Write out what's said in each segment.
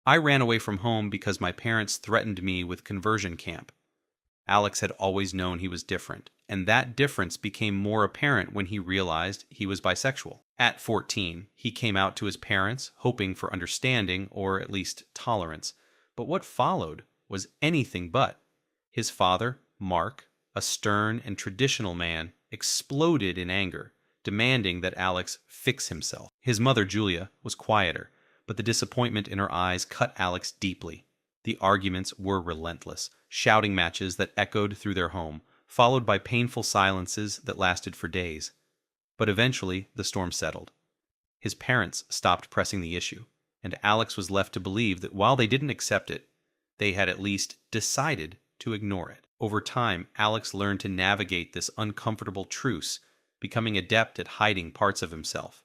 I ran away from home because my parents threatened me with conversion camp. Alex had always known he was different, and that difference became more apparent when he realized he was bisexual. At 14, he came out to his parents, hoping for understanding or at least tolerance. But what followed was anything but. His father, Mark, a stern and traditional man, exploded in anger, demanding that Alex fix himself. His mother, Julia, was quieter, but the disappointment in her eyes cut Alex deeply. The arguments were relentless, shouting matches that echoed through their home, followed by painful silences that lasted for days. But eventually, the storm settled. His parents stopped pressing the issue, and Alex was left to believe that while they didn't accept it, they had at least decided to ignore it. Over time, Alex learned to navigate this uncomfortable truce, becoming adept at hiding parts of himself.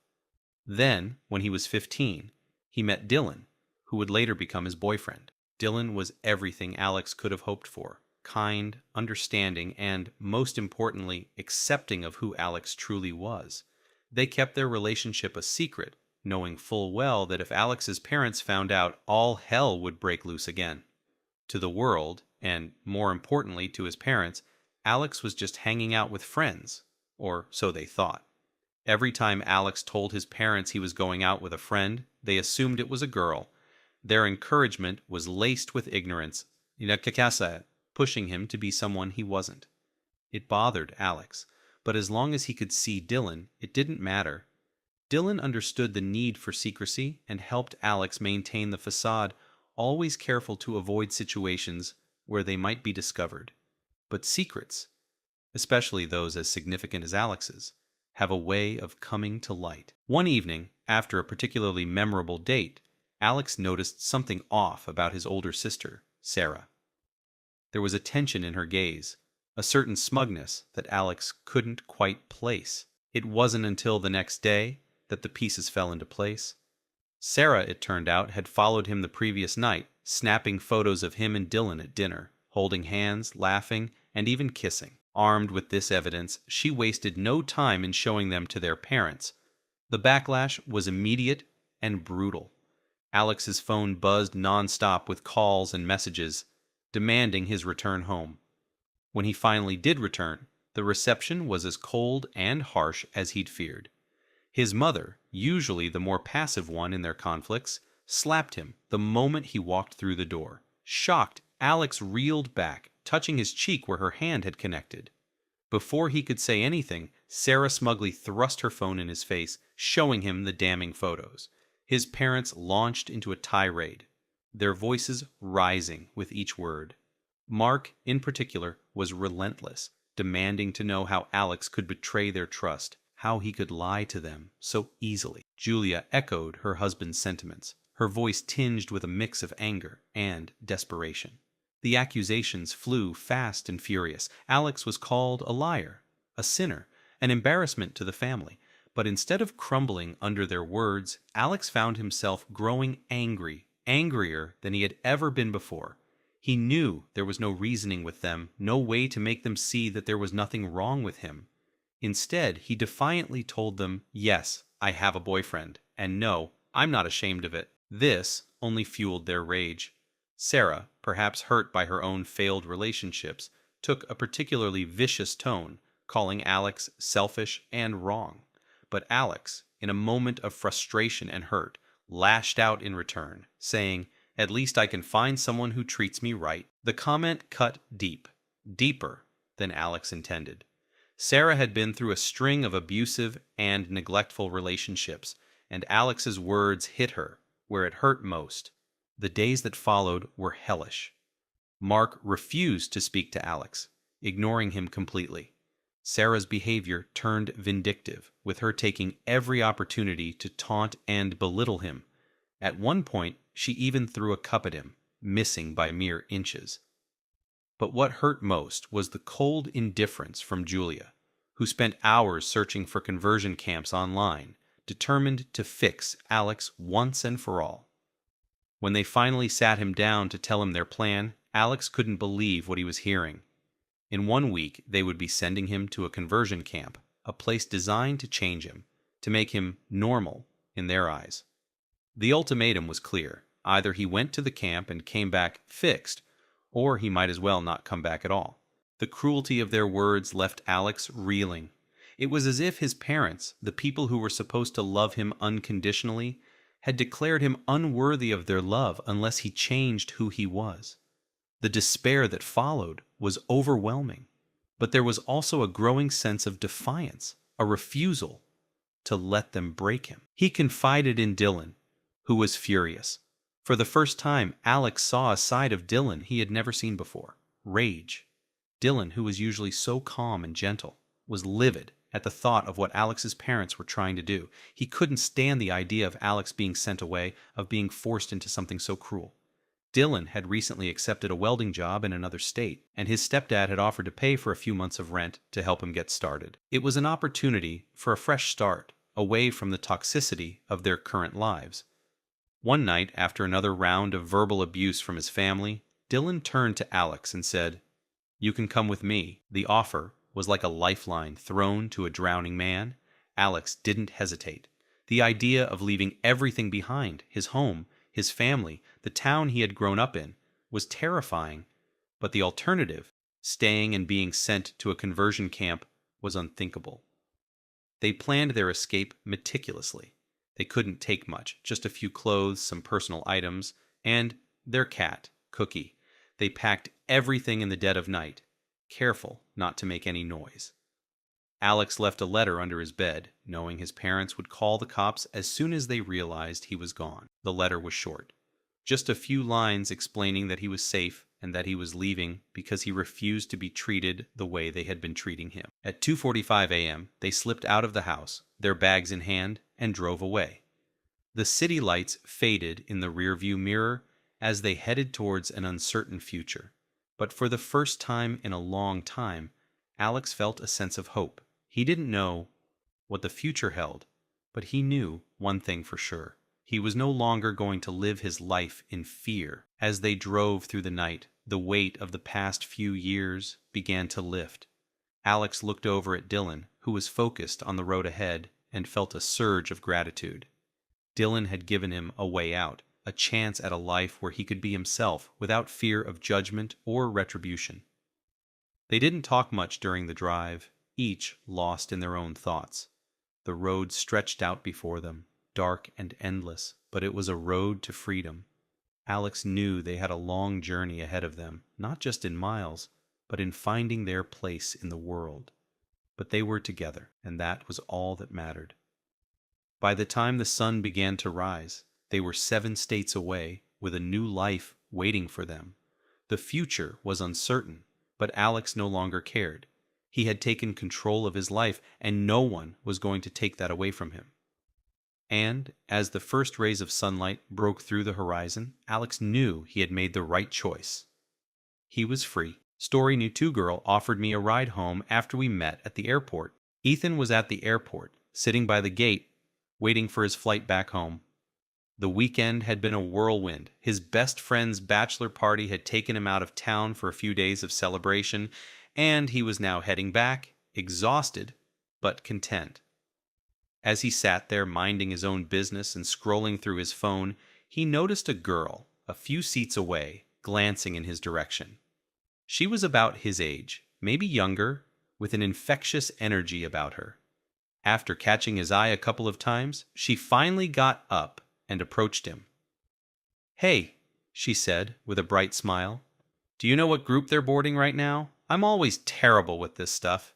Then, when he was 15, he met Dylan, who would later become his boyfriend. Dylan was everything Alex could have hoped for: kind, understanding, and, most importantly, accepting of who Alex truly was. They kept their relationship a secret, knowing full well that if Alex's parents found out, all hell would break loose again. To the world, and more importantly to his parents, Alex was just hanging out with friends, or so they thought. Every time Alex told his parents he was going out with a friend, they assumed it was a girl. Their encouragement was laced with ignorance, pushing him to be someone he wasn't. It bothered Alex, but as long as he could see Dylan, it didn't matter. Dylan understood the need for secrecy and helped Alex maintain the facade, always careful to avoid situations where they might be discovered. But secrets, especially those as significant as Alex's, have a way of coming to light. One evening, after a particularly memorable date, Alex noticed something off about his older sister, Sarah. There was a tension in her gaze, a certain smugness that Alex couldn't quite place. It wasn't until the next day that the pieces fell into place. Sarah, it turned out, had followed him the previous night, snapping photos of him and Dylan at dinner, holding hands, laughing, and even kissing. Armed with this evidence, she wasted no time in showing them to their parents. The backlash was immediate and brutal. Alex's phone buzzed nonstop with calls and messages, demanding his return home. When he finally did return, the reception was as cold and harsh as he'd feared. His mother, usually the more passive one in their conflicts, slapped him the moment he walked through the door. Shocked, Alex reeled back, touching his cheek where her hand had connected. Before he could say anything, Sarah smugly thrust her phone in his face, showing him the damning photos. His parents launched into a tirade, their voices rising with each word. Mark, in particular, was relentless, demanding to know how Alex could betray their trust, how he could lie to them so easily. Julia echoed her husband's sentiments, her voice tinged with a mix of anger and desperation. The accusations flew fast and furious. Alex was called a liar, a sinner, an embarrassment to the family. But instead of crumbling under their words, Alex found himself growing angry, angrier than he had ever been before. He knew there was no reasoning with them, no way to make them see that there was nothing wrong with him. Instead, he defiantly told them, "Yes, I have a boyfriend, and no, I'm not ashamed of it." This only fueled their rage. Sarah, perhaps hurt by her own failed relationships, took a particularly vicious tone, calling Alex selfish and wrong. But Alex, in a moment of frustration and hurt, lashed out in return, saying, "At least I can find someone who treats me right." The comment cut deep, deeper than Alex intended. Sarah had been through a string of abusive and neglectful relationships, and Alex's words hit her where it hurt most. The days that followed were hellish. Mark refused to speak to Alex, ignoring him completely. Sarah's behavior turned vindictive, with her taking every opportunity to taunt and belittle him. At one point, she even threw a cup at him, missing by mere inches. But what hurt most was the cold indifference from Julia, who spent hours searching for conversion camps online, determined to fix Alex once and for all. When they finally sat him down to tell him their plan, Alex couldn't believe what he was hearing. In 1 week, they would be sending him to a conversion camp, a place designed to change him, to make him normal in their eyes. The ultimatum was clear: Either he went to the camp and came back fixed, or he might as well not come back at all. The cruelty of their words left Alex reeling. It was as if his parents, the people who were supposed to love him unconditionally, had declared him unworthy of their love unless he changed who he was. The despair that followed was overwhelming, but there was also a growing sense of defiance, a refusal to let them break him. He confided in Dylan, who was furious. For the first time, Alex saw a side of Dylan he had never seen before: rage. Dylan, who was usually so calm and gentle, was livid at the thought of what Alex's parents were trying to do. He couldn't stand the idea of Alex being sent away, of being forced into something so cruel. Dylan had recently accepted a welding job in another state, and his stepdad had offered to pay for a few months of rent to help him get started. It was an opportunity for a fresh start, away from the toxicity of their current lives. One night, after another round of verbal abuse from his family, Dylan turned to Alex and said, "You can come with me." The offer was like a lifeline thrown to a drowning man. Alex didn't hesitate. The idea of leaving everything behind, his home, his family, the town he had grown up in, was terrifying, but the alternative, staying and being sent to a conversion camp, was unthinkable. They planned their escape meticulously. They couldn't take much, just a few clothes, some personal items, and their cat, Cookie. They packed everything in the dead of night, careful not to make any noise. Alex left a letter under his bed, knowing his parents would call the cops as soon as they realized he was gone. The letter was short. Just a few lines explaining that he was safe and that he was leaving because he refused to be treated the way they had been treating him. At 2:45 a.m., they slipped out of the house, their bags in hand, and drove away. The city lights faded in the rearview mirror as they headed towards an uncertain future. But for the first time in a long time, Alex felt a sense of hope. He didn't know what the future held, but he knew one thing for sure. He was no longer going to live his life in fear. As they drove through the night, the weight of the past few years began to lift. Alex looked over at Dylan, who was focused on the road ahead, and felt a surge of gratitude. Dylan had given him a way out, a chance at a life where he could be himself without fear of judgment or retribution. They didn't talk much during the drive, each lost in their own thoughts. The road stretched out before them, dark and endless, but it was a road to freedom. Alex knew they had a long journey ahead of them, not just in miles, but in finding their place in the world. But they were together, and that was all that mattered. By the time the sun began to rise, they were 7 states away, with a new life waiting for them. The future was uncertain, but Alex no longer cared. He had taken control of his life, and no one was going to take that away from him. And, as the first rays of sunlight broke through the horizon, Alex knew he had made the right choice. He was free. Story Knew 2 girl offered me a ride home after we met at the airport. Ethan was at the airport, sitting by the gate, waiting for his flight back home. The weekend had been a whirlwind. His best friend's bachelor party had taken him out of town for a few days of celebration, and he was now heading back, exhausted, but content. As he sat there minding his own business and scrolling through his phone, he noticed a girl, a few seats away, glancing in his direction. She was about his age, maybe younger, with an infectious energy about her. After catching his eye a couple of times, she finally got up and approached him. "Hey," she said, with a bright smile. "Do you know what group they're boarding right now? I'm always terrible with this stuff."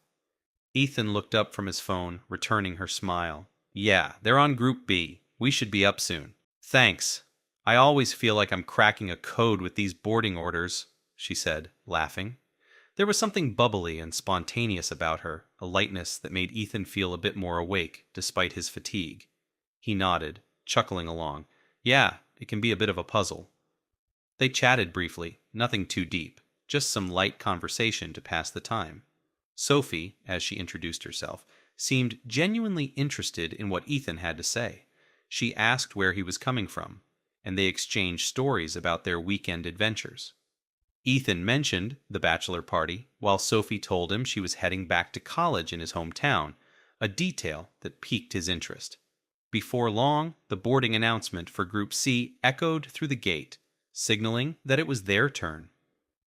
Ethan looked up from his phone, returning her smile. "Yeah, they're on Group B. We should be up soon." "Thanks. I always feel like I'm cracking a code with these boarding orders," she said, laughing. There was something bubbly and spontaneous about her, a lightness that made Ethan feel a bit more awake, despite his fatigue. He nodded, chuckling along. "Yeah, it can be a bit of a puzzle." They chatted briefly, nothing too deep, just some light conversation to pass the time. Sophie, as she introduced herself, seemed genuinely interested in what Ethan had to say. She asked where he was coming from, and they exchanged stories about their weekend adventures. Ethan mentioned the bachelor party, while Sophie told him she was heading back to college in his hometown, a detail that piqued his interest. Before long, the boarding announcement for Group C echoed through the gate, signaling that it was their turn.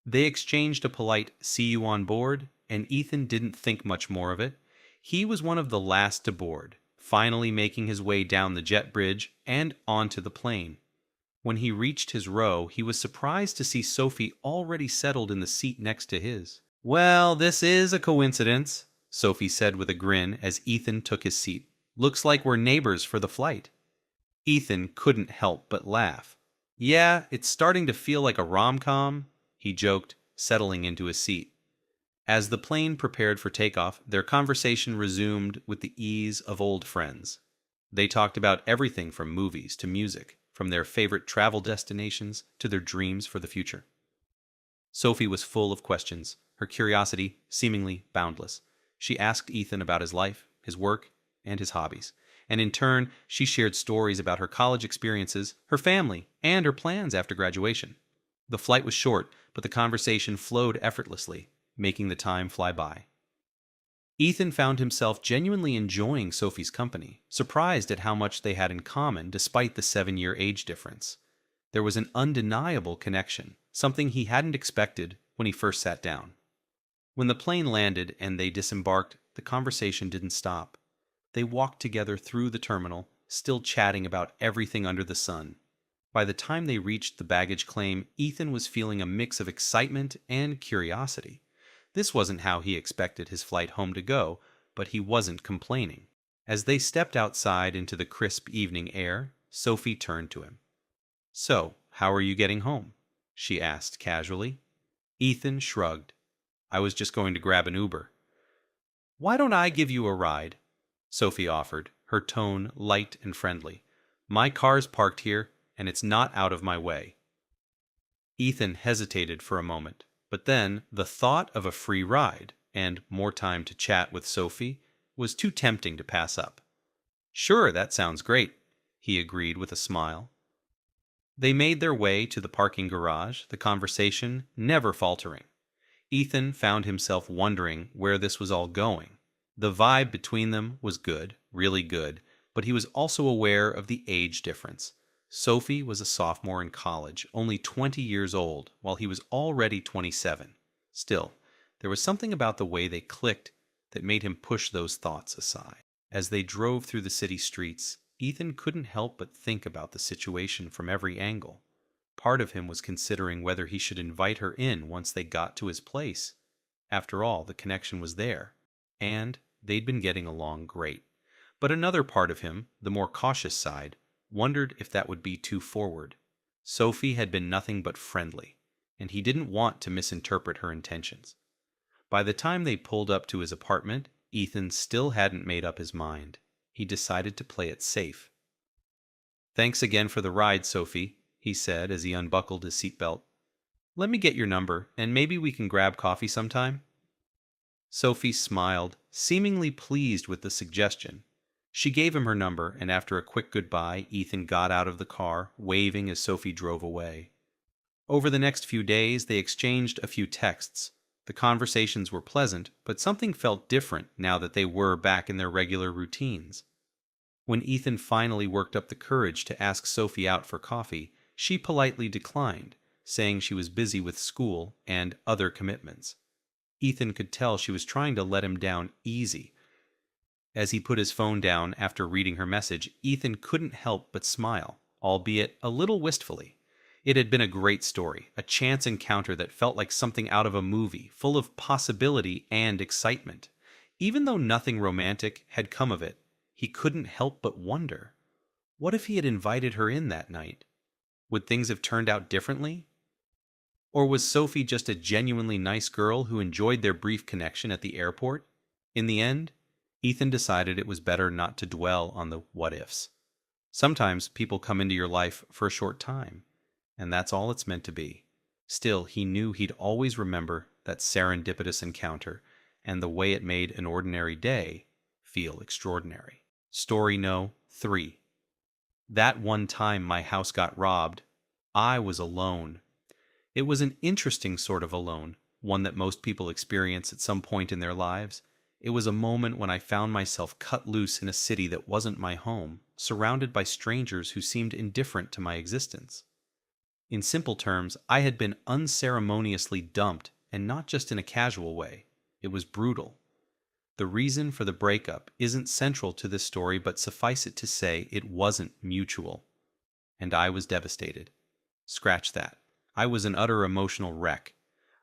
They exchanged a polite "see you on board," and Ethan didn't think much more of it. He was one of the last to board, finally making his way down the jet bridge and onto the plane. When he reached his row, he was surprised to see Sophie already settled in the seat next to his. "Well, this is a coincidence," Sophie said with a grin as Ethan took his seat. "Looks like we're neighbors for the flight." Ethan couldn't help but laugh. "Yeah, it's starting to feel like a rom-com," he joked, settling into his seat. As the plane prepared for takeoff, their conversation resumed with the ease of old friends. They talked about everything from movies to music, from their favorite travel destinations to their dreams for the future. Sophie was full of questions, her curiosity seemingly boundless. She asked Ethan about his life, his work, and his hobbies, and in turn, she shared stories about her college experiences, her family, and her plans after graduation. The flight was short, but the conversation flowed effortlessly, making the time fly by. Ethan found himself genuinely enjoying Sophie's company, surprised at how much they had in common despite the 7-year age difference. There was an undeniable connection, something he hadn't expected when he first sat down. When the plane landed and they disembarked, the conversation didn't stop. They walked together through the terminal, still chatting about everything under the sun. By the time they reached the baggage claim, Ethan was feeling a mix of excitement and curiosity. This wasn't how he expected his flight home to go, but he wasn't complaining. As they stepped outside into the crisp evening air, Sophie turned to him. "So, how are you getting home?" she asked casually. Ethan shrugged. "I was just going to grab an Uber." "Why don't I give you a ride?" Sophie offered, her tone light and friendly. "My car's parked here, and it's not out of my way." Ethan hesitated for a moment, but then the thought of a free ride and more time to chat with Sophie was too tempting to pass up. "Sure, that sounds great," he agreed with a smile. They made their way to the parking garage, the conversation never faltering. Ethan found himself wondering where this was all going. The vibe between them was good, really good, but he was also aware of the age difference. Sophie was a sophomore in college, only 20 years old, while he was already 27. Still, there was something about the way they clicked that made him push those thoughts aside. As they drove through the city streets, Ethan couldn't help but think about the situation from every angle. Part of him was considering whether he should invite her in once they got to his place. After all, the connection was there, and they'd been getting along great. But another part of him, the more cautious side, wondered if that would be too forward. Sophie had been nothing but friendly, and he didn't want to misinterpret her intentions. By the time they pulled up to his apartment, Ethan still hadn't made up his mind. He decided to play it safe. "Thanks again for the ride, Sophie," he said as he unbuckled his seatbelt. "Let me get your number, and maybe we can grab coffee sometime." Sophie smiled, seemingly pleased with the suggestion. She gave him her number, and after a quick goodbye, Ethan got out of the car, waving as Sophie drove away. Over the next few days, they exchanged a few texts. The conversations were pleasant, but something felt different now that they were back in their regular routines. When Ethan finally worked up the courage to ask Sophie out for coffee, she politely declined, saying she was busy with school and other commitments. Ethan could tell she was trying to let him down easy. As he put his phone down after reading her message, Ethan couldn't help but smile, albeit a little wistfully. It had been a great story, a chance encounter that felt like something out of a movie, full of possibility and excitement. Even though nothing romantic had come of it, he couldn't help but wonder. What if he had invited her in that night? Would things have turned out differently? Or was Sophie just a genuinely nice girl who enjoyed their brief connection at the airport? In the end, Ethan decided it was better not to dwell on the what-ifs. Sometimes people come into your life for a short time, and that's all it's meant to be. Still, he knew he'd always remember that serendipitous encounter and the way it made an ordinary day feel extraordinary. Story No. 3. That one time my house got robbed, I was alone. It was an interesting sort of alone, one that most people experience at some point in their lives. It was a moment when I found myself cut loose in a city that wasn't my home, surrounded by strangers who seemed indifferent to my existence. In simple terms, I had been unceremoniously dumped, and not just in a casual way. It was brutal. The reason for the breakup isn't central to this story, but suffice it to say, it wasn't mutual. And I was devastated. Scratch that. I was an utter emotional wreck.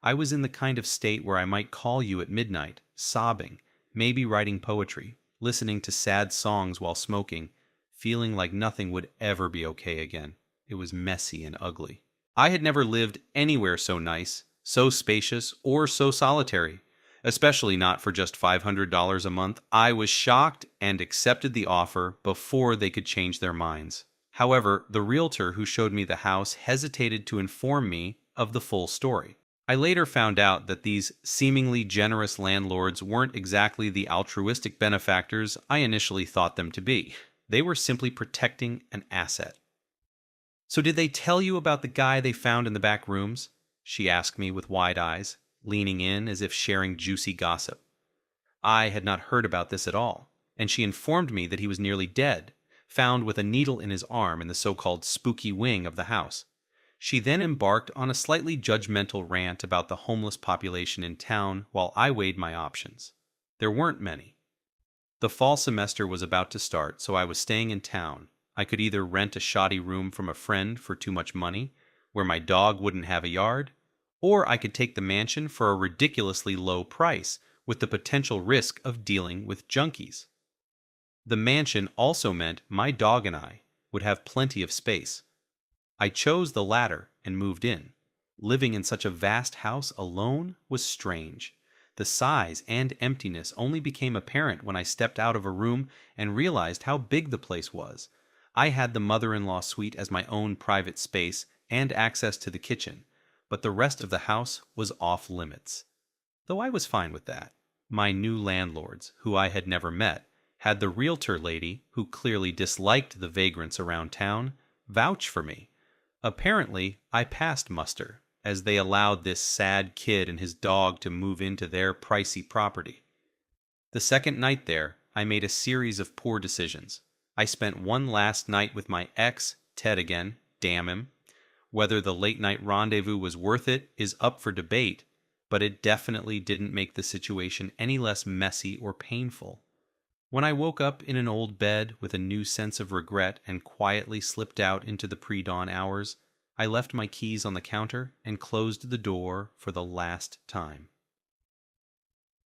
I was in the kind of state where I might call you at midnight, sobbing, maybe writing poetry, listening to sad songs while smoking, feeling like nothing would ever be okay again. It was messy and ugly. I had never lived anywhere so nice, so spacious, or so solitary. Especially not for just $500 a month. I was shocked and accepted the offer before they could change their minds. However, the realtor who showed me the house hesitated to inform me of the full story. I later found out that these seemingly generous landlords weren't exactly the altruistic benefactors I initially thought them to be. They were simply protecting an asset. "So did they tell you about the guy they found in the back rooms?" she asked me with wide eyes, leaning in as if sharing juicy gossip. I had not heard about this at all, and she informed me that he was nearly dead, found with a needle in his arm in the so-called spooky wing of the house. She then embarked on a slightly judgmental rant about the homeless population in town while I weighed my options. There weren't many. The fall semester was about to start, so I was staying in town. I could either rent a shoddy room from a friend for too much money, where my dog wouldn't have a yard, or I could take the mansion for a ridiculously low price, with the potential risk of dealing with junkies. The mansion also meant my dog and I would have plenty of space. I chose the latter and moved in. Living in such a vast house alone was strange. The size and emptiness only became apparent when I stepped out of a room and realized how big the place was. I had the mother-in-law suite as my own private space and access to the kitchen, but the rest of the house was off limits. Though I was fine with that. My new landlords, who I had never met, had the realtor lady, who clearly disliked the vagrants around town, vouch for me. Apparently, I passed muster, as they allowed this sad kid and his dog to move into their pricey property. The second night there, I made a series of poor decisions. I spent one last night with my ex, Ted again, damn him. Whether the late-night rendezvous was worth it is up for debate, but it definitely didn't make the situation any less messy or painful. When I woke up in an old bed with a new sense of regret and quietly slipped out into the pre-dawn hours, I left my keys on the counter and closed the door for the last time.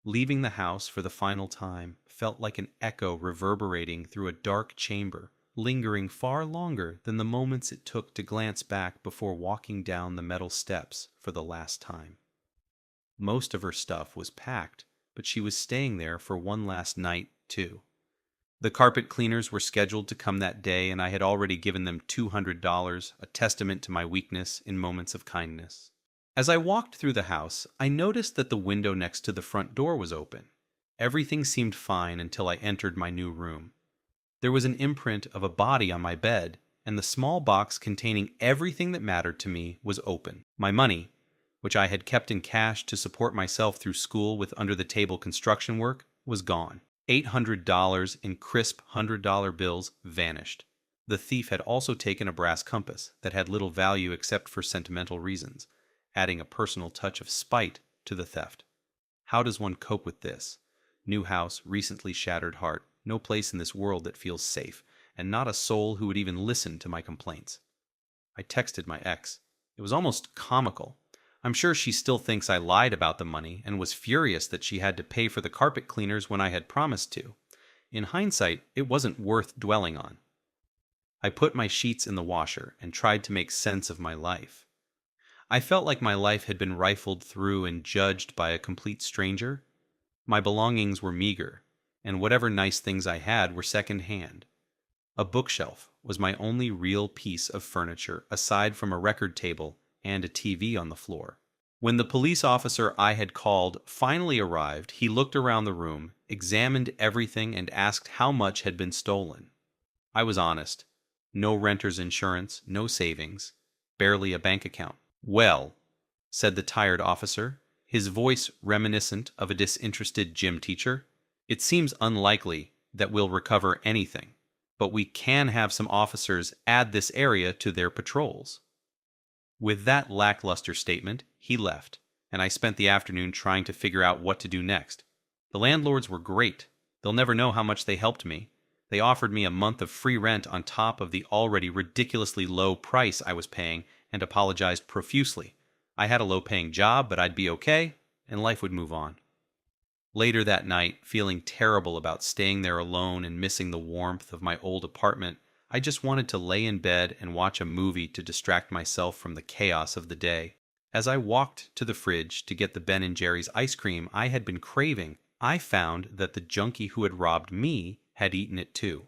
Leaving the house for the final time felt like an echo reverberating through a dark chamber, lingering far longer than the moments it took to glance back before walking down the metal steps for the last time. Most of her stuff was packed, but she was staying there for one last night, too. The carpet cleaners were scheduled to come that day, and I had already given them $200, a testament to my weakness in moments of kindness. As I walked through the house, I noticed that the window next to the front door was open. Everything seemed fine until I entered my new room. There was an imprint of a body on my bed, and the small box containing everything that mattered to me was open. My money, which I had kept in cash to support myself through school with under-the-table construction work, was gone. $800 in crisp $100 bills vanished. The thief had also taken a brass compass that had little value except for sentimental reasons, adding a personal touch of spite to the theft. How does one cope with this? New house, recently shattered heart, no place in this world that feels safe, and not a soul who would even listen to my complaints. I texted my ex. It was almost comical. I'm sure she still thinks I lied about the money and was furious that she had to pay for the carpet cleaners when I had promised to. In hindsight, it wasn't worth dwelling on. I put my sheets in the washer and tried to make sense of my life. I felt like my life had been rifled through and judged by a complete stranger. My belongings were meager, and whatever nice things I had were second-hand. A bookshelf was my only real piece of furniture aside from a record table and a TV on the floor. When the police officer I had called finally arrived, he looked around the room, examined everything, and asked how much had been stolen. I was honest. No renter's insurance, no savings, barely a bank account. "Well," said the tired officer, his voice reminiscent of a disinterested gym teacher, It seems unlikely that we'll recover anything, but we can have some officers add this area to their patrols." With that lackluster statement, he left, and I spent the afternoon trying to figure out what to do next. The landlords were great. They'll never know how much they helped me. They offered me a month of free rent on top of the already ridiculously low price I was paying and apologized profusely. I had a low-paying job, but I'd be okay, and life would move on. Later that night, feeling terrible about staying there alone and missing the warmth of my old apartment, I just wanted to lay in bed and watch a movie to distract myself from the chaos of the day. As I walked to the fridge to get the Ben & Jerry's ice cream I had been craving, I found that the junkie who had robbed me had eaten it too.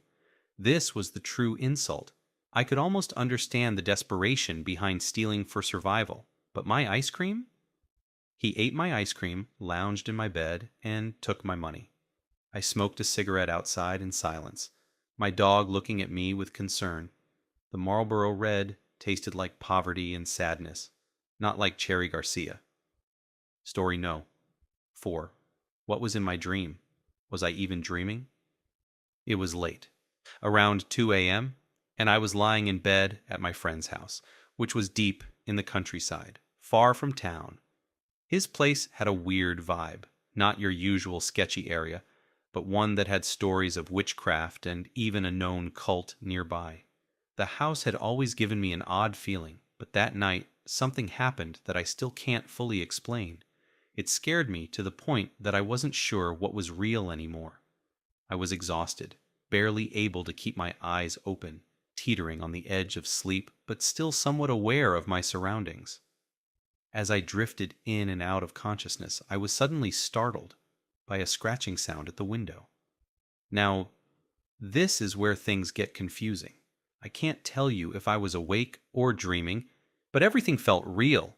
This was the true insult. I could almost understand the desperation behind stealing for survival. But my ice cream? He ate my ice cream, lounged in my bed, and took my money. I smoked a cigarette outside in silence, my dog looking at me with concern. The Marlboro Red tasted like poverty and sadness, not like Cherry Garcia. Story no. 4. What was in my dream? Was I even dreaming? It was late, around 2 a.m., and I was lying in bed at my friend's house, which was deep in the countryside, far from town. His place had a weird vibe, not your usual sketchy area, but one that had stories of witchcraft and even a known cult nearby. The house had always given me an odd feeling, but that night something happened that I still can't fully explain. It scared me to the point that I wasn't sure what was real anymore. I was exhausted, barely able to keep my eyes open, teetering on the edge of sleep, but still somewhat aware of my surroundings. As I drifted in and out of consciousness, I was suddenly startled by a scratching sound at the window. Now, this is where things get confusing. I can't tell you if I was awake or dreaming, but everything felt real.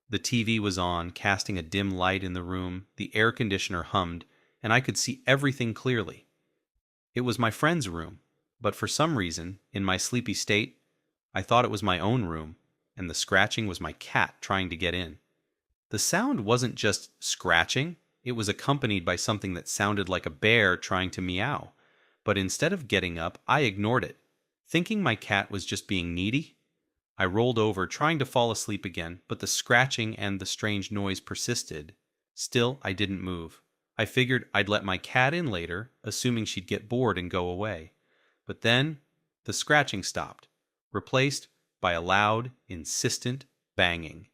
The TV was on, casting a dim light in the room, the air conditioner hummed, and I could see everything clearly. It was my friend's room, but for some reason, in my sleepy state, I thought it was my own room, and the scratching was my cat trying to get in. The sound wasn't just scratching, it was accompanied by something that sounded like a bear trying to meow. But instead of getting up, I ignored it, thinking my cat was just being needy. I rolled over, trying to fall asleep again, but the scratching and the strange noise persisted. Still, I didn't move. I figured I'd let my cat in later, assuming she'd get bored and go away. But then, the scratching stopped, replaced by a loud, insistent banging.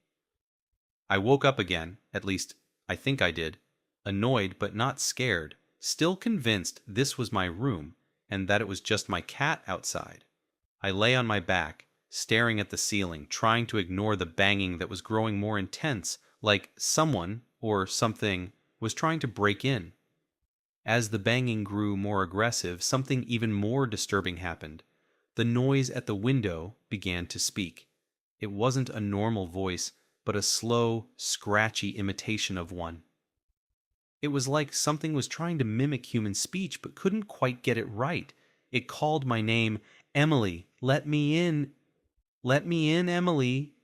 I woke up again, at least I think I did, annoyed but not scared, still convinced this was my room and that it was just my cat outside. I lay on my back, staring at the ceiling, trying to ignore the banging that was growing more intense, like someone or something was trying to break in. As the banging grew more aggressive, something even more disturbing happened. The noise at the window began to speak. It wasn't a normal voice, but a slow, scratchy imitation of one. It was like something was trying to mimic human speech but couldn't quite get it right. It called my name, "Emily, let me in. Let me in, Emily."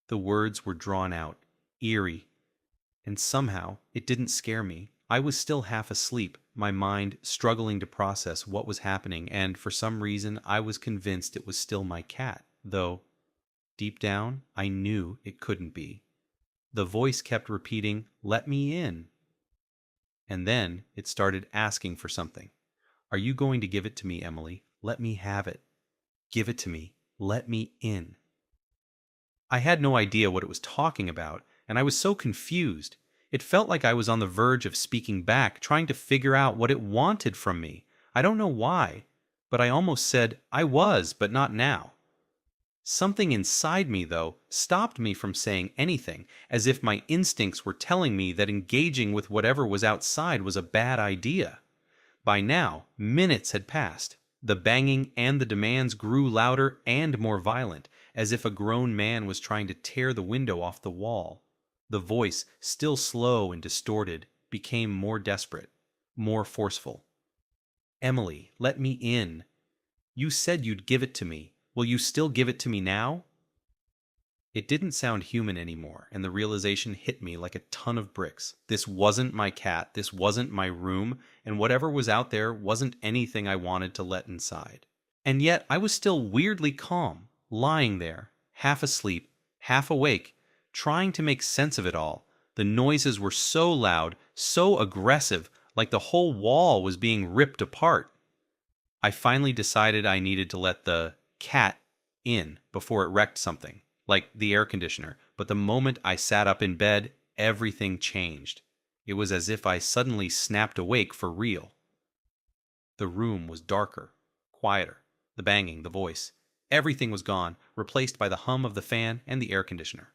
The words were drawn out, eerie, and somehow it didn't scare me. I was still half asleep, my mind struggling to process what was happening, and for some reason I was convinced it was still my cat, though deep down I knew it couldn't be. The voice kept repeating, "Let me in." And then it started asking for something. "Are you going to give it to me, Emily? Let me have it. Give it to me. Let me in." I had no idea what it was talking about, and I was so confused. It felt like I was on the verge of speaking back, trying to figure out what it wanted from me. I don't know why, but I almost said, "I was, but not now." Something inside me, though, stopped me from saying anything, as if my instincts were telling me that engaging with whatever was outside was a bad idea. By now, minutes had passed. The banging and the demands grew louder and more violent, as if a grown man was trying to tear the window off the wall. The voice, still slow and distorted, became more desperate, more forceful. "Emily, let me in. You said you'd give it to me. Will you still give it to me now?" It didn't sound human anymore, and the realization hit me like a ton of bricks. This wasn't my cat, this wasn't my room, and whatever was out there wasn't anything I wanted to let inside. And yet I was still weirdly calm, lying there, half asleep, half awake, trying to make sense of it all. The noises were so loud, so aggressive, like the whole wall was being ripped apart. I finally decided I needed to let the cat in before it wrecked something, like the air conditioner. But the moment I sat up in bed, everything changed. It was as if I suddenly snapped awake for real. The room was darker, quieter. The banging, the voice, everything was gone, replaced by the hum of the fan and the air conditioner.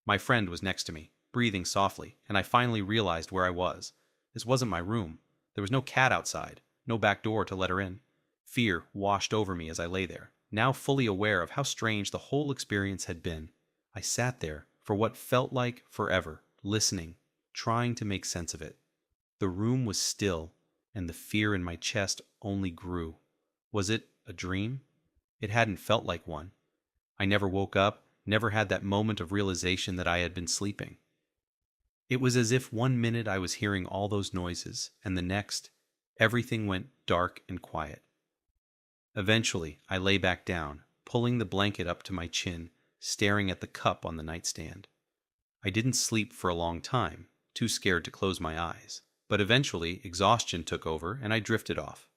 My friend was next to me, breathing softly, and I finally realized where I was. This wasn't my room. There was no cat outside, no back door to let her in. Fear washed over me as I lay there, now fully aware of how strange the whole experience had been. I sat there for what felt like forever, listening, trying to make sense of it. The room was still, and the fear in my chest only grew. Was it a dream? It hadn't felt like one. I never woke up, never had that moment of realization that I had been sleeping. It was as if one minute I was hearing all those noises, and the next, everything went dark and quiet. Eventually, I lay back down, pulling the blanket up to my chin, staring at the cup on the nightstand. I didn't sleep for a long time, too scared to close my eyes, but eventually exhaustion took over and I drifted off.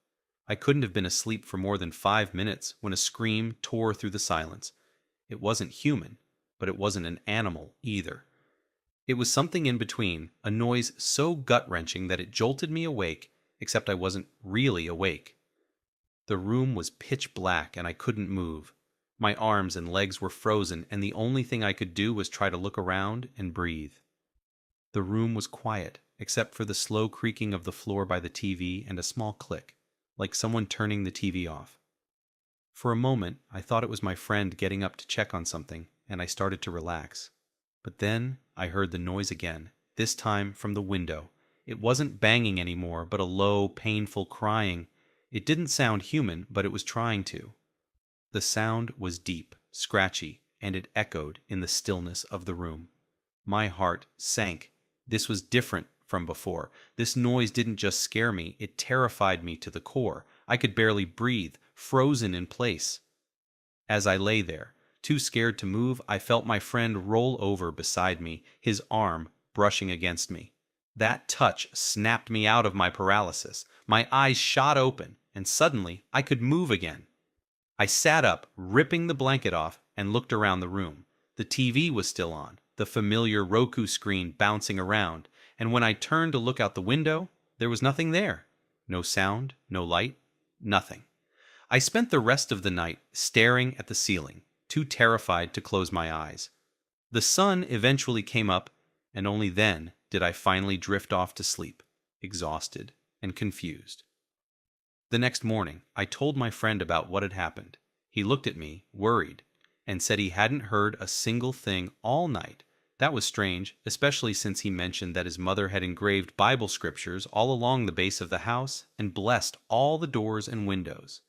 I couldn't have been asleep for more than 5 minutes when a scream tore through the silence. It wasn't human, but it wasn't an animal either. It was something in between, a noise so gut-wrenching that it jolted me awake, except I wasn't really awake. The room was pitch black and I couldn't move. My arms and legs were frozen, and the only thing I could do was try to look around and breathe. The room was quiet, except for the slow creaking of the floor by the TV and a small click, like someone turning the TV off. For a moment, I thought it was my friend getting up to check on something, and I started to relax. But then I heard the noise again, this time from the window. It wasn't banging anymore, but a low, painful crying. It didn't sound human, but it was trying to. The sound was deep, scratchy, and it echoed in the stillness of the room. My heart sank. This was different from before. This noise didn't just scare me, it terrified me to the core. I could barely breathe, frozen in place. As I lay there, too scared to move, I felt my friend roll over beside me, his arm brushing against me. That touch snapped me out of my paralysis. My eyes shot open, and suddenly I could move again. I sat up, ripping the blanket off, and looked around the room. The TV was still on, the familiar Roku screen bouncing around, and when I turned to look out the window, there was nothing there. No sound, no light, nothing. I spent the rest of the night staring at the ceiling, too terrified to close my eyes. The sun eventually came up, and only then did I finally drift off to sleep, exhausted and confused. The next morning, I told my friend about what had happened. He looked at me, worried, and said he hadn't heard a single thing all night. That was strange, especially since he mentioned that his mother had engraved Bible scriptures all along the base of the house and blessed all the doors and windows.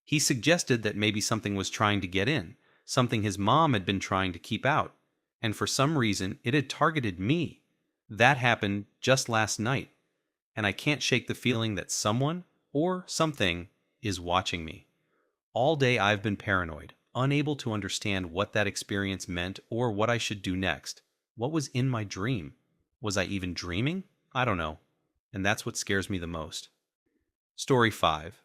He suggested that maybe something was trying to get in, something his mom had been trying to keep out, and for some reason it had targeted me. That happened just last night, and I can't shake the feeling that someone or something is watching me. All day I've been paranoid, unable to understand what that experience meant or what I should do next. What was in my dream? Was I even dreaming? I don't know. And that's what scares me the most. Story 5.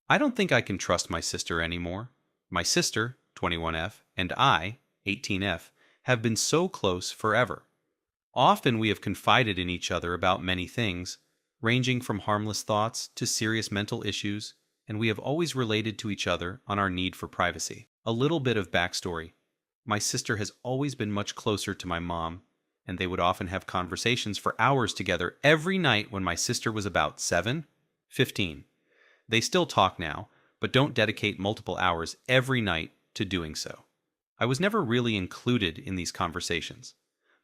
I don't think I can trust my sister anymore. My sister, 21F, and I, 18F, have been so close forever. Often we have confided in each other about many things, ranging from harmless thoughts to serious mental issues, and we have always related to each other on our need for privacy. A little bit of backstory. My sister has always been much closer to my mom, and they would often have conversations for hours together every night when my sister was about 7, 15. They still talk now, but don't dedicate multiple hours every night to doing so. I was never really included in these conversations.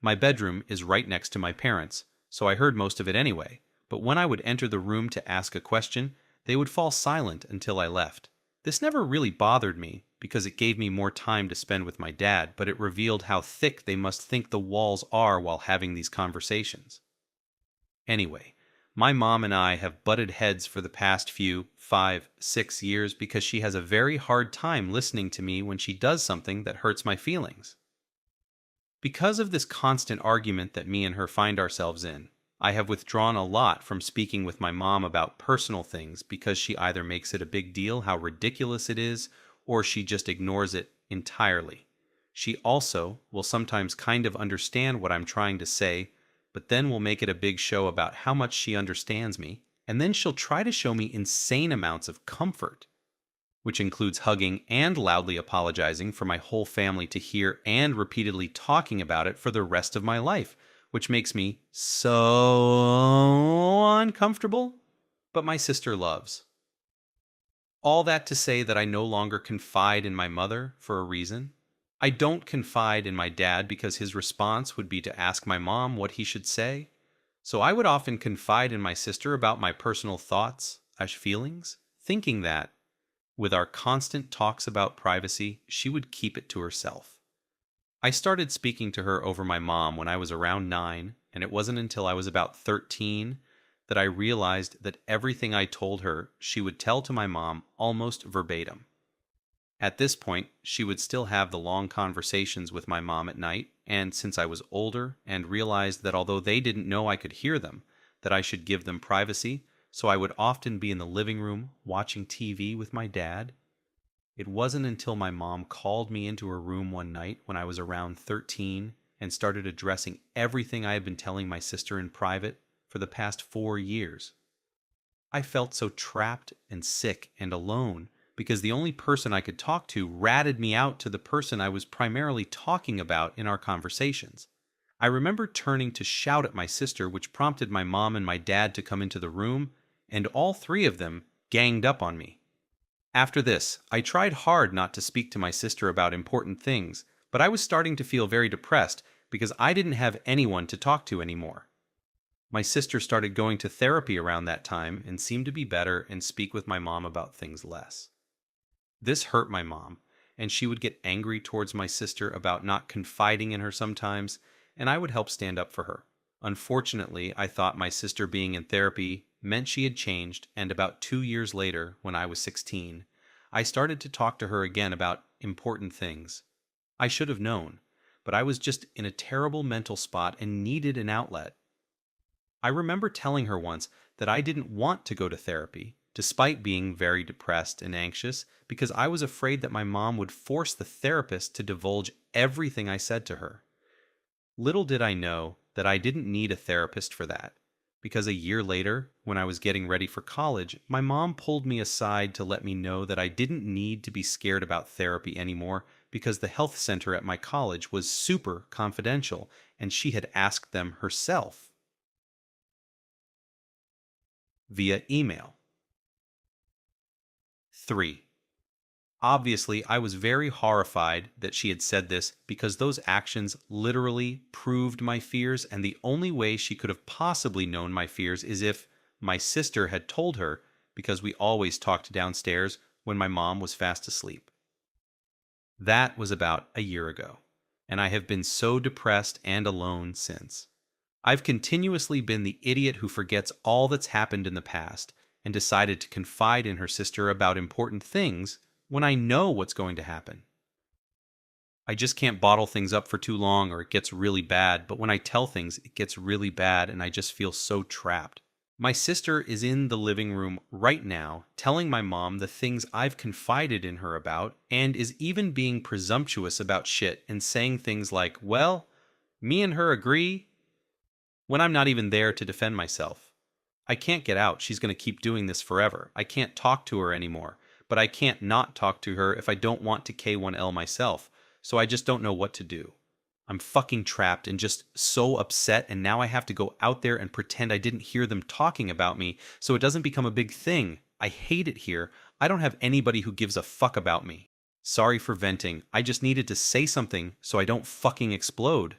My bedroom is right next to my parents', so I heard most of it anyway, but when I would enter the room to ask a question, they would fall silent until I left. This never really bothered me because it gave me more time to spend with my dad, but it revealed how thick they must think the walls are while having these conversations. Anyway, my mom and I have butted heads for the past few, 5, 6 years because she has a very hard time listening to me when she does something that hurts my feelings. Because of this constant argument that me and her find ourselves in, I have withdrawn a lot from speaking with my mom about personal things because she either makes it a big deal how ridiculous it is, or she just ignores it entirely. She also will sometimes kind of understand what I'm trying to say, but then will make it a big show about how much she understands me, and then she'll try to show me insane amounts of comfort, which includes hugging and loudly apologizing for my whole family to hear and repeatedly talking about it for the rest of my life, which makes me so uncomfortable, but my sister loves. All that to say that I no longer confide in my mother for a reason. I don't confide in my dad because his response would be to ask my mom what he should say. So I would often confide in my sister about my personal thoughts, feelings, thinking that, with our constant talks about privacy, she would keep it to herself. I started speaking to her over my mom when I was around 9, and it wasn't until I was about 13 that I realized that everything I told her she would tell to my mom almost verbatim. At this point, she would still have the long conversations with my mom at night, and since I was older and realized that although they didn't know I could hear them, that I should give them privacy, so I would often be in the living room watching TV with my dad. It wasn't until my mom called me into her room one night when I was around 13 and started addressing everything I had been telling my sister in private for the past 4 years. I felt so trapped and sick and alone because the only person I could talk to ratted me out to the person I was primarily talking about in our conversations. I remember turning to shout at my sister, which prompted my mom and my dad to come into the room, and all three of them ganged up on me. After this, I tried hard not to speak to my sister about important things, but I was starting to feel very depressed because I didn't have anyone to talk to anymore. My sister started going to therapy around that time and seemed to be better and speak with my mom about things less. This hurt my mom, and she would get angry towards my sister about not confiding in her sometimes, and I would help stand up for her. Unfortunately, I thought my sister being in therapy meant she had changed, and about 2 years later, when I was 16, I started to talk to her again about important things. I should have known, but I was just in a terrible mental spot and needed an outlet. I remember telling her once that I didn't want to go to therapy, despite being very depressed and anxious, because I was afraid that my mom would force the therapist to divulge everything I said to her. Little did I know that I didn't need a therapist for that, because a year later, when I was getting ready for college, my mom pulled me aside to let me know that I didn't need to be scared about therapy anymore because the health center at my college was super confidential and she had asked them herself via email. 3. Obviously, I was very horrified that she had said this because those actions literally proved my fears, and the only way she could have possibly known my fears is if my sister had told her, because we always talked downstairs when my mom was fast asleep. That was about a year ago, and I have been so depressed and alone since. I've continuously been the idiot who forgets all that's happened in the past and decided to confide in her sister about important things when I know what's going to happen. I just can't bottle things up for too long or it gets really bad, but when I tell things, it gets really bad and I just feel so trapped. My sister is in the living room right now telling my mom the things I've confided in her about and is even being presumptuous about shit and saying things like, well, me and her agree, when I'm not even there to defend myself. I can't get out. She's going to keep doing this forever. I can't talk to her anymore. But I can't not talk to her if I don't want to K1L myself, so I just don't know what to do. I'm fucking trapped and just so upset, and now I have to go out there and pretend I didn't hear them talking about me so it doesn't become a big thing. I hate it here. I don't have anybody who gives a fuck about me. Sorry for venting. I just needed to say something so I don't fucking explode.